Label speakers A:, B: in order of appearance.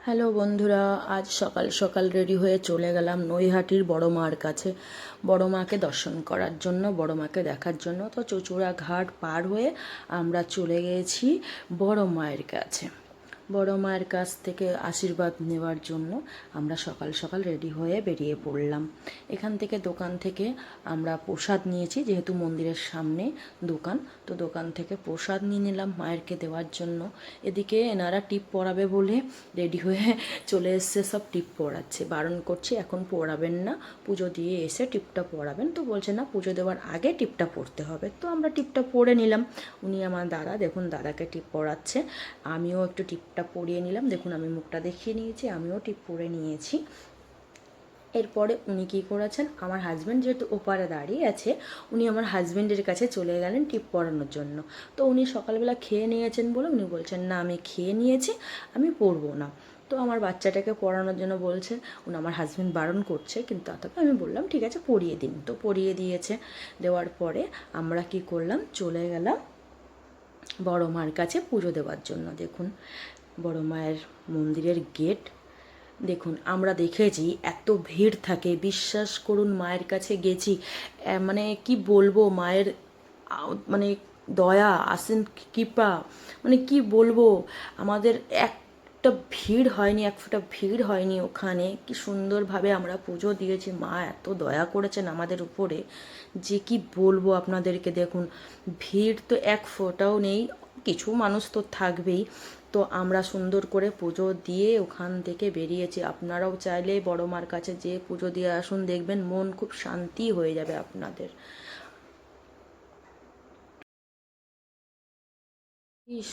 A: Hello বন্ধুরা, আজ সকাল সকাল রেডি হয়ে চলে গেলাম নৈহাটির বড় মার কাছে বড় মাকে দর্শন করার জন্য, বড় মাকে দেখার জন্য। তো চুঁচুড়া ঘাট পার হয়ে আমরা চলে গেছি বড় মায়ের কাছে। বড় মায়ের কাছ থেকে আশীর্বাদ নেওয়ার জন্য আমরা সকাল সকাল রেডি হয়ে বেরিয়ে পড়লাম। এখান থেকে দোকান থেকে আমরা প্রসাদ নিয়েছি, যেহেতু মন্দিরের সামনে দোকান, তো দোকান থেকে প্রসাদ নিয়ে নিলাম মায়েরকে দেওয়ার জন্য। এদিকে এনারা টিপ পরাবে বলে রেডি হয়ে চলে এসছে, সব টিপ পরাচ্ছে। বারণ করছি এখন পরাবেন না, পুজো দিয়ে এসে টিপটা পরাবেন। তো বলছে না, পুজো দেওয়ার আগে টিপটা পরতে হবে। তো আমরা টিপটা পরে নিলাম। উনি আমার দাদা, দেখুন দাদাকে টিপ পরাচ্ছে, আমিও একটু টিপটা পরিয়ে নিলাম। দেখুন আমি মুখটা দেখিয়ে নিয়েছি, আমিও টিপ পরে নিয়েছি। এরপরে উনি কী করেছেন, আমার হাজব্যান্ড যেহেতু ওপারে দাঁড়িয়ে আছে, উনি আমার হাজব্যান্ডের কাছে চলে গেলেন টিপ পরানোর জন্য। তো উনি সকালবেলা খেয়ে নিয়েছেন বলে উনি বলছেন, না আমি খেয়ে নিয়েছি, আমি পরবো না। তো আমার বাচ্চাটাকে পড়ানোর জন্য বলছে, উনি আমার হাজব্যান্ড বারণ করছে, কিন্তু তথাপি আমি বললাম ঠিক আছে পরিয়ে দিন। তো পরিয়ে দিয়েছে। দেওয়ার পরে আমরা কি করলাম, চলে গেলাম বড় মার কাছে পুজো দেওয়ার জন্য। দেখুন বড় মায়ের মন্দিরের গেট, দেখুন আমরা দেখেছি এত ভিড় থাকে, বিশ্বাস করুন মায়ের কাছে গেছি, মানে কি বলবো, মায়ের মানে দয়া আসেন, কৃপা, মানে কি বলবো, আমাদের একটা ভিড় হয়নি, এক ফোঁটা ভিড় হয়নি ওখানে। কি সুন্দরভাবে আমরা পুজো দিয়েছি, মা এত দয়া করেছেন আমাদের উপরে যে কি বলবো আপনাদেরকে। দেখুন ভিড় তো এক ফোঁটাও নেই, কিছু মানুষ তো থাকবেই। তো আমরা সুন্দর করে পুজো দিয়ে ওখান থেকে বেরিয়েছি। আপনারাও চাইলে বড় মার কাছে যেয়ে পুজো দিয়ে আসুন, দেখবেন মন খুব শান্তি হয়ে যাবে আপনাদের। ইস।